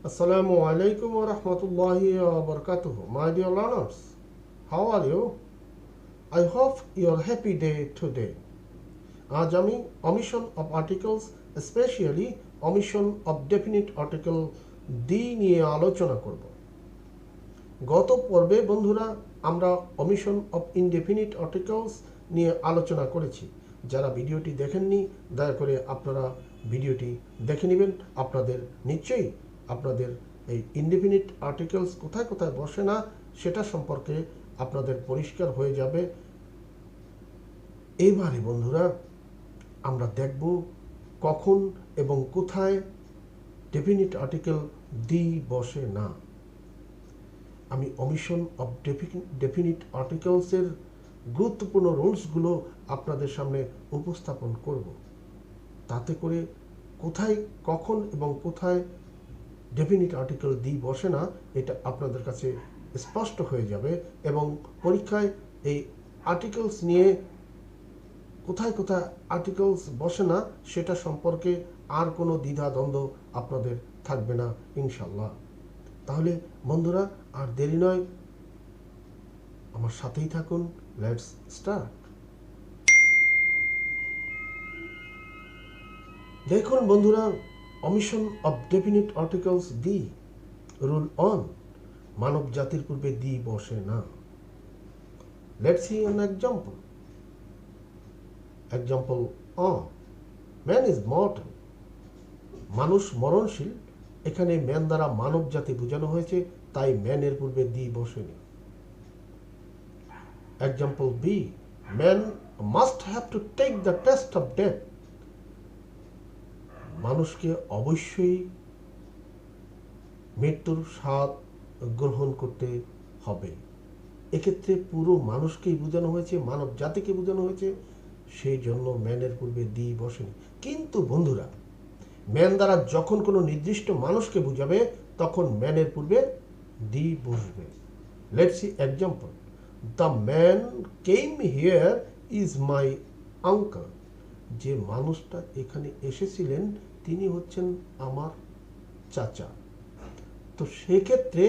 Assalamu alaikum wa rahmatullahi wa barakatuh. My dear learners, how are you? I hope you are happy day today. আজ আমি omission of articles, especially omission of definite article দি নিয়ে আলোচনা করব। গত পর্বে বন্ধুরা আমরা omission of indefinite articles নিয়ে আলোচনা করেছি। যারা ভিডিওটি দেখেননি দয়া করে আপনারা ভিডিওটি দেখে নেবেন। আপনাদের নিশ্চয়ই আপনাদের এই ইনডেফিনিট আর্টিকেলস কোথায় কোথায় বসে না সেটা সম্পর্কে আপনাদের পরিষ্কার হয়ে যাবে। এবারে বন্ধুরা আমরা দেখব কখন এবং কোথায় ডেফিনিট আর্টিকেল দি বসে না। আমি omission of definite আর্টিকেলসের গুরুত্বপূর্ণ রুলসগুলো আপনাদের সামনে উপস্থাপন করব। তাতে করে কোথায় কখন এবং কোথায় ডেফিনিট আর্টিকেল দি বসে না এটা আপনাদের কাছে স্পষ্ট হয়ে যাবে এবং পরীক্ষায় এই আর্টিকেলস নিয়ে কোথায় কোথায় আর্টিকেলস বসে না সেটা সম্পর্কে আর কোনো দ্বিধাদ্বন্দ্ব আপনাদের থাকবে না ইনশাল্লাহ। তাহলে বন্ধুরা আর দেরি নয়, আমার সাথেই থাকুন। Let's start. দেখুন বন্ধুরা, omission of definite articles the rule on মানব জাতির পূর্বে দি বসে না। Let's see an example. Man is mortal. মানুষ মরণশীল। এখানে ম্যান দ্বারা মানব জাতি বোঝানো হয়েছে, তাই ম্যানের পূর্বে দি বসেনি। Example B, man must have to take the test of death. মানুষকে অবশ্যই মৃত্যুর স্বাদ গ্রহণ করতে হবে। এক্ষেত্রে পুরো মানুষকেই বোঝানো হয়েছে, মানব জাতিকে বোঝানো হয়েছে, সেই জন্য ম্যানের পূর্বে দি বসেনি। কিন্তু বন্ধুরা, ম্যান দ্বারা যখন কোনো নির্দিষ্ট মানুষকে বোঝাবে তখন ম্যানের পূর্বে দি বসবে। Let's see example. The man came here is my uncle. যে মানুষটা এখানে এসেছিলেন তিনি হচ্ছেন আমার চাচা। তো সেক্ষেত্রে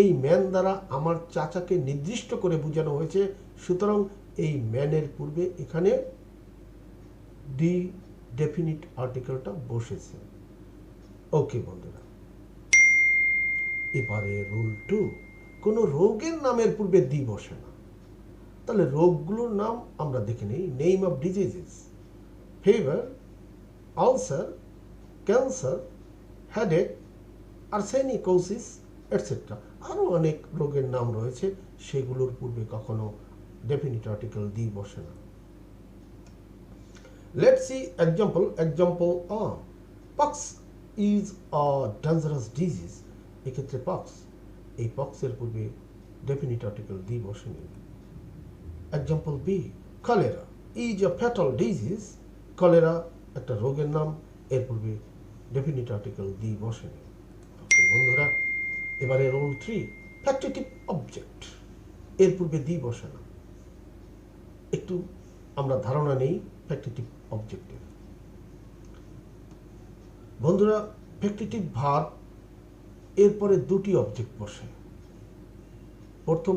এই ম্যান দ্বারা আমার চাচাকে নির্দিষ্ট করে বোঝানো হয়েছে, সুতরাং এই ম্যানের পূর্বে এখানে দি ডেফিনিট আর্টিকেলটা বসেছে। ওকে বন্ধুরা, এবারে রুল 2, কোনো রোগের নামের পূর্বে দি বসে না। তাহলে রোগগুলোর নাম আমরা দেখে নিই। Name of diseases, fever, ulcer, cancer, headache, arsenicosis etcetera. আরও অনেক রোগের নাম রয়েছে, সেগুলোর পূর্বে কখনো ডেফিনিট আর্টিকেল দি বসে না। Let's see example. Pox is a dangerous disease. এক্ষেত্রে পক্স, এই পক্সের পূর্বে ডেফিনিট আর্টিকেল দি বসেনি। Example B, cholera is a fatal disease. Cholera একটা রোগের নাম, এর পূর্বে ডেফিনিট আর্টিকেল দি বসেনি। ওকে বন্ধুরা, এবারে রুল 3, ফ্যাক্টিটিভ অবজেক্ট, এর পূর্বে দি বসে না। একটু আমরা ধারণা নেই ফ্যাক্টিটিভ অবজেক্টের। বন্ধুরা, ফ্যাক্টিটিভ ভার্ব এরপরে দুটি অবজেক্ট বসে। প্রথম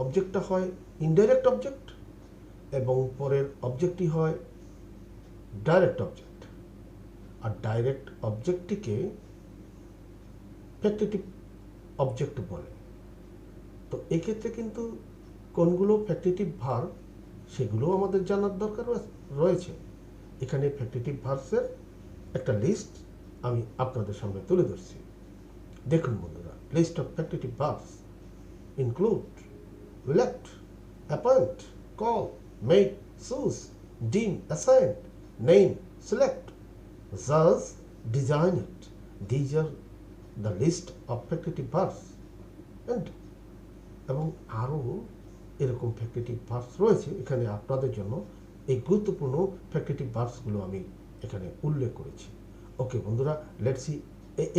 অবজেক্টটা হয় ইনডাইরেক্ট অবজেক্ট এবং পরের অবজেক্টটি হয় ডাইরেক্ট অবজেক্ট। আর ডাইরেক্ট অবজেক্টটিকে ফ্যাক্টিটিভ অবজেক্ট বলে। তো এক্ষেত্রে কিন্তু কোনগুলো ফ্যাক্টিটিভ ভার্ব সেগুলো আমাদের জানার দরকার রয়েছে। এখানে ফ্যাক্টিটিভ ভার্বসের একটা লিস্ট আমি আপনাদের সামনে তুলে ধরছি। দেখুন বন্ধুরা, list of factitive verbs include elect, appoint, call, make, choose, deem, assign, name, select, judge, designate. These are the list of factitive verbs. এবং আরও এরকম ফ্যাক্টিটিভ ভার্বস রয়েছে। এখানে আপনাদের জন্য এই গুরুত্বপূর্ণ ফ্যাক্টিটিভ ভার্বসগুলো আমি এখানে উল্লেখ করেছি। ওকে বন্ধুরা, লেটস সি।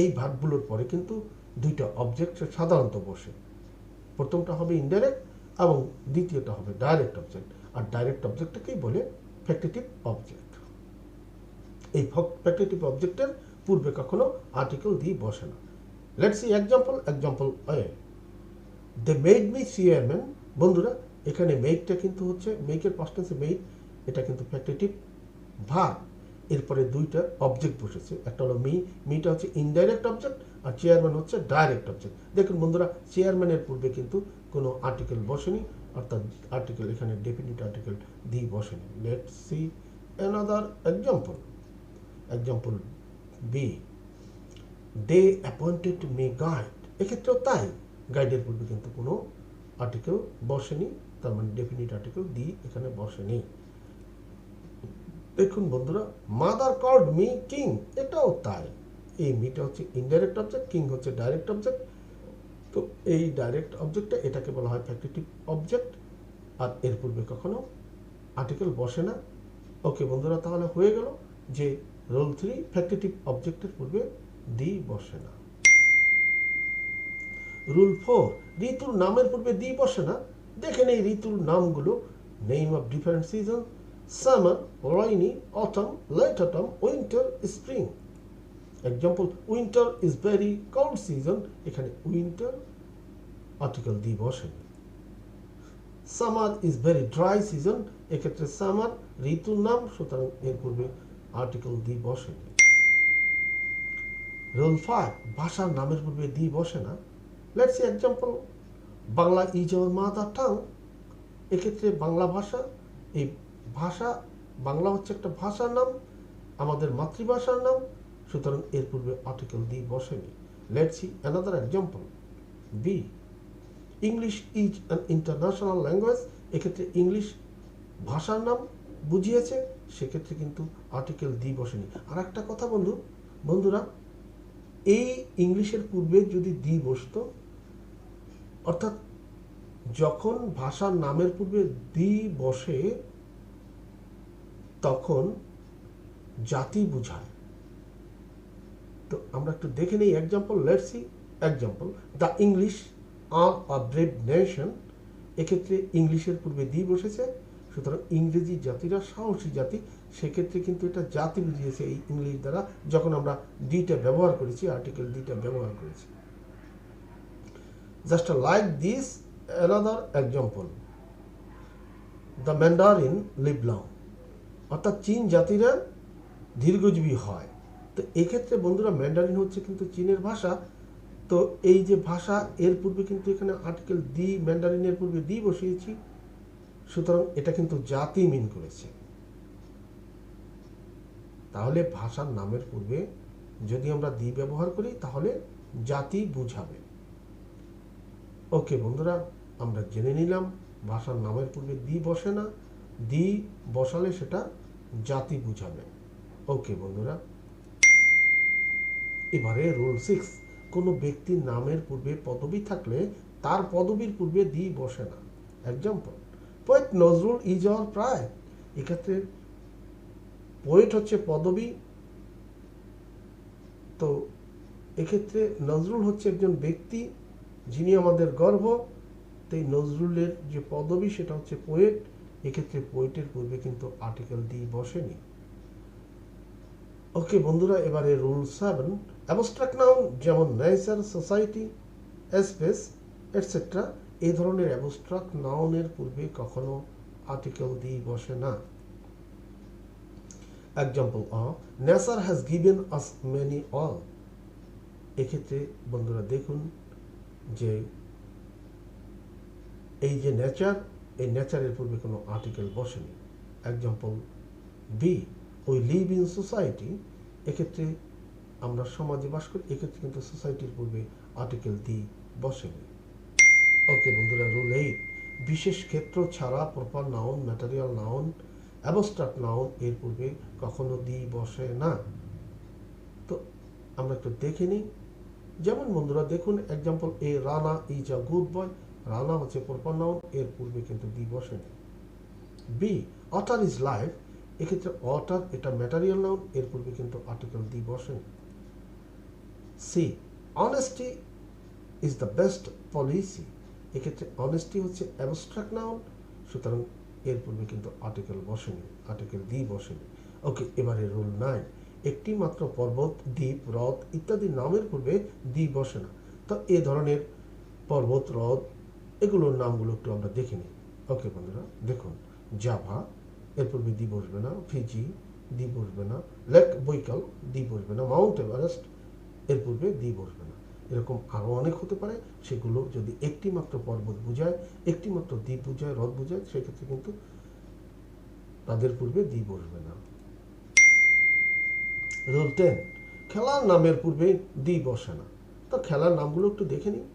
এই ভার্বগুলোর পরে কিন্তু দুইটা অবজেক্ট সাধারণত বসে। প্রথমটা হবে ইনডাইরেক্ট এবং দ্বিতীয়টা হবে ডাইরেক্ট অবজেক্ট। আর ডাইরেক্ট অবজেক্টটাকেই বলে ফ্যাক্টিটিভ অবজেক্ট। এই ফ্যাক্টিটিভ অবজেক্টের পূর্বে কখনো আর্টিকেল দি বসে না। Let's see example a, they made me chairman. বন্ধুরা এখানে মেকটা কিন্তু হচ্ছে মেকের পাস্ট টেন্সে মেড, এটা কিন্তু ফ্যাক্টিটিভ ভার্ব। এরপরে দুইটা অবজেক্ট বসেছে, একটা হলো মিটা হচ্ছে ইনডাইরেক্ট অবজেক্ট আর চেয়ারম্যান হচ্ছে ডাইরেক্ট অবজেক্ট। দেখুন বন্ধুরা চেয়ারম্যানের পূর্বে কিন্তু কোনো আর্টিকেল বসেনি, অর্থাৎ আর্টিকেল এখানে ডেফিনিট আর্টিকেল দি বসেনি। Let's see another example B, they appointed me guide. এক্ষেত্রেও তাই, গাইডের পূর্বে কিন্তু কোনো আর্টিকেল বসেনি, তার মানে ডেফিনিট আর্টিকেল দি এখানে বসেনি। দেখুন বন্ধুরা মাদার কল্ড মি কিং, এটাও তাই, এই মিটা হচ্ছে ইনডাইরেক্ট অবজেক্ট, কিং হচ্ছে ডাইরেক্ট অবজেক্ট। তো এই ডাইরেক্ট অবজেক্টটা এটাকে বলা হয় ফ্যাক্টিটিভ অবজেক্ট, আর এর পূর্বে কখনো আর্টিকেল বসে না। ওকে বন্ধুরা, তাহলে হয়ে গেল যে রুল 3 ফ্যাক্টিটিভ অবজেক্টের পূর্বে দি বসে না। রুল 4 ঋতুর নামের পূর্বে দি বসে না। দেখেন এই ঋতুর নামগুলো, name of different season, summer, rainy, autumn, late autumn, winter, spring. Example, winter is very cold season, এখানে উইন্টার আর্টিকেল দি বসেনি। Summer is very dry season, এক্ষেত্রে সামার ঋতুর নাম, সুতরাং এর পূর্বে আর্টিকেল দি বসেনি। রুল 5 ভাষার নামের পূর্বে দি বসে না। Let's see example, Bangla is our mother tongue. এক্ষেত্রে বাংলা ভাষা, এই ভাষা বাংলা হচ্ছে একটা ভাষার নাম, আমাদের মাতৃভাষার নাম, সুতরাং এর পূর্বে আর্টিকেল দি বসেনি। Let's see another example B, English is an international language. এক্ষেত্রে ইংলিশ ভাষার নাম বুঝিয়েছে, সেক্ষেত্রে কিন্তু আর্টিকেল দি বসেনি। আর একটা কথা বন্ধুরা, এই ইংলিশের পূর্বে যদি দি বসতো, অর্থাৎ যখন ভাষার নামের পূর্বে দি বসে তখন জাতি বুঝায়। তো আমরা একটু দেখে নিই example. Let's see example, the English are a brave nation. এক্ষেত্রে ইংলিশের পূর্বে দি বসেছে, সুতরাং ইংরেজি জাতিরা সাহসী জাতি, সেক্ষেত্রে কিন্তু এটা জাতি বুঝিয়েছে এই ইংলিশ দ্বারা, যখন আমরা দিটা ব্যবহার করেছি, আর্টিকেল দিটা ব্যবহার করেছি। Just like this another example, the Mandarin live long, অর্থাৎ চীন জাতিরা দীর্ঘজীবী হয়। তো এক্ষেত্রে বন্ধুরা ম্যান্ডারিন হচ্ছে কিন্তু চীনের ভাষা। তো এই যে ভাষা, এর পূর্বে কিন্তু এখানে আর্টিকেল দি, ম্যান্ডারিনের পূর্বে দি বসিয়েছি, সুতরাং এটা কিন্তু জাতি মিন করেছে। তাহলে ভাষার নামের পূর্বে যদি আমরা দি ব্যবহার করি তাহলে জাতি বুঝাবে। ওকে বন্ধুরা, আমরা জেনে নিলাম ভাষার নামের পূর্বে দি বসে না, দি বসালে সেটা জাতি বুঝাবে। ওকে বন্ধুরা, এবারে রুল 6, কোনো ব্যক্তির নামের পূর্বে পদবী থাকলে তার পদবীর পূর্বে দি বসে না। Example, poet Nazrul is our pride. এক্ষেত্রে পোয়েট হচ্ছে পদবী, তো এক্ষেত্রে নজরুল হচ্ছে একজন ব্যক্তি যিনি আমাদের গর্ব। তো এই নজরুলের যে পদবী সেটা হচ্ছে পোয়েট, এক্ষেত্রে পোয়েটের পূর্বে কিন্তু আর্টিকেল দি বসেনি। ওকে বন্ধুরা, এবারে রুল 7, অ্যাবস্ট্রাক্ট নাউন যেমন নেচার, সোসাইটি, স্পেস, এটসেট্রা, এই ধরনের অ্যাবস্ট্রাক্ট নাউনের পূর্বে কখনো আর্টিকেল দি বসে না। Example, nature has given us many all. এক্ষেত্রে বন্ধুরা দেখুন যে এই যে নেচার, এই নেচারের পূর্বে কোনো আর্টিকেল বসেনি। Example B, we live in society. এক্ষেত্রে আমরা সমাজে বাস করি, এক্ষেত্রে কিন্তু সোসাইটির পূর্বে আর্টিকেল দি বসেনি। ওকে বন্ধুরা, রুল 8, বিশেষ ক্ষেত্র ছাড়া proper noun, material noun, abstract noun এর পূর্বে কখনো দি বসে না। তো আমরা একটু দেখে নিই। যেমন বন্ধুরা দেখুন example A, Rana is a good boy. Rana হচ্ছে প্রপার নাউন, এর পূর্বে কিন্তু দি বসেনি। B, water is life. এক্ষেত্রে অটার এটা ম্যাটেরিয়াল নাউন, এর পূর্বে কিন্তু আর্টিকেল দি বসেনি। C, honesty is the best policy. এক্ষেত্রে অনেস্টি হচ্ছে অ্যাবস্ট্রাক্ট নাউন, সুতরাং এর পূর্বে কিন্তু আর্টিকেল বসেনি, আর্টিকেল দি বসেনি। ওকে, এবারে রুল 9, একটি মাত্র পর্বত, দ্বীপ, হ্রদ ইত্যাদি নামের পূর্বে দ্বি বসে না। তো এ ধরনের পর্বত, হ্রদ এগুলোর নামগুলো একটু আমরা দেখে নিই। ওকে বন্ধুরা, দেখুন জাভা, এর পূর্বে দ্বি বসবে না। ফিজি, দ্বি বসবে না। লেক বৈকাল, দ্বি বসবে না। মাউন্ট এভারেস্ট, এর পূর্বে দ্বি বসবে না। এরকম আরও অনেক হতে পারে। সেগুলো যদি একটি মাত্র পর্বত বোঝায়, একটি মাত্র দ্বীপ বোঝায়, হ্রদ বোঝায়, সেক্ষেত্রে কিন্তু তাদের পূর্বে দ্বি বসবে না। রুল 10, খেলার নামের পূর্বে দ্বি বসে না। তো খেলার নামগুলো একটু দেখে নিই।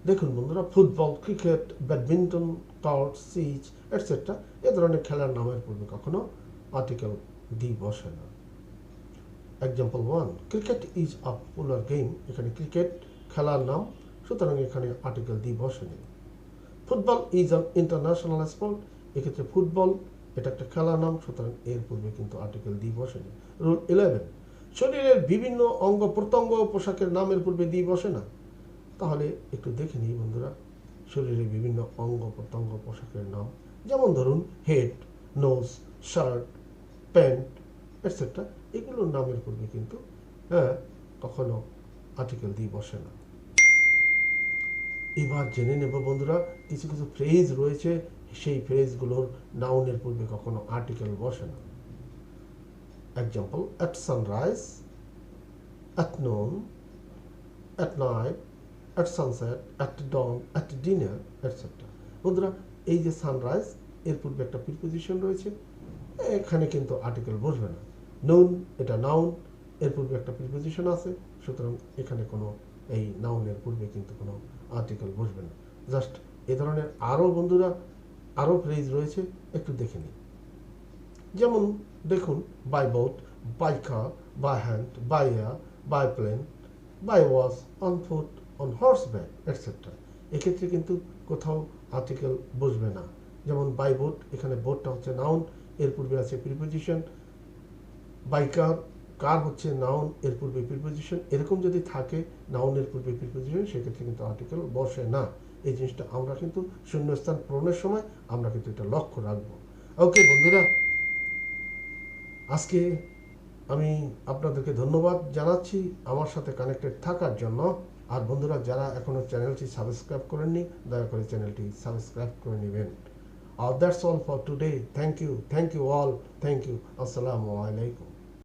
দেখুন বন্ধুরা, football, cricket, badminton, card, such etcetera এ ধরনের খেলার নামের পূর্বে কখনো আর্টিকেল দ্বি বসে না। Example 1, cricket is a popular game. এখানে ক্রিকেট খেলার নাম, সুতরাং এখানে আর্টিকেল দ্বি বসেনি। Football is an international sport. এক্ষেত্রে ফুটবল এটা একটা খেলার নাম, সুতরাং এর পূর্বে কিন্তু আর্টিকেল দ্বি বসেনি। রুল 11, শরীরের বিভিন্ন অঙ্গ প্রত্যঙ্গ পোশাকের নামের পূর্বে দ্বি বসে না। তাহলে একটু দেখে নিই বন্ধুরা, শরীরের বিভিন্ন অঙ্গ প্রত্যঙ্গ পোশাকের নাম, যেমন ধরুন head, nose, shirt, pant etcetera, এগুলোর নামের পূর্বে কিন্তু কখনো আর্টিকেল দ্বি বসে না। এবার জেনে নেব বন্ধুরা, কিছু কিছু ফ্রেজ রয়েছে, সেই ফ্রেজগুলোর নাউনের পূর্বে কখনো আর্টিকেল বসে না। Example, at sunrise, at noon, at night, at sunset, at dawn, at dinner etcetera. বন্ধুরা, এই যে সানরাইজ, এর পূর্বে একটা প্রিপোজিশন রয়েছে, এখানে কিন্তু আর্টিকেল বসবে না। নুন এটা নাউন, এর পূর্বে একটা প্রিপোজিশন আছে, সুতরাং এখানে কোনো এই নাউনের পূর্বে কিন্তু কোনো আর্টিকেল বসবে না। জাস্ট এ ধরনের আরও বন্ধুরা আরও ফ্রেজ রয়েছে, একটু দেখে নিই। যেমন দেখুন, by boat, by car, by hand, by air, by plane, by watch, on foot, on horseback etcetera. এক্ষেত্রে কিন্তু কোথাও আর্টিকেল বসবে না। যেমন বাই বোট, এখানে বোটটা হচ্ছে নাউন, এর পূর্বে আছে প্রিপোজিশন। বাই কার, কার হচ্ছে নাউন, এর পূর্বে প্রিপোজিশন। এরকম যদি থাকে নাউনের পূর্বে প্রিপোজিশন, সেক্ষেত্রে কিন্তু আর্টিকেল বসে না। এই জিনিসটা আমরা কিন্তু শূন্যস্থান পূরণের সময় আমরা কিন্তু এটা লক্ষ্য রাখবো। ওকে বন্ধুরা, আজকে আমি আপনাদেরকে ধন্যবাদ জানাচ্ছি আমার সাথে কানেক্টেড থাকার জন্য। আর বন্ধুরা, যারা এখনো চ্যানেলটি সাবস্ক্রাইব করেননি, দয়া করে চ্যানেলটি সাবস্ক্রাইব করে নেবেন। That's all for today. Thank you all. Thank you. আসসালামু আলাইকুম।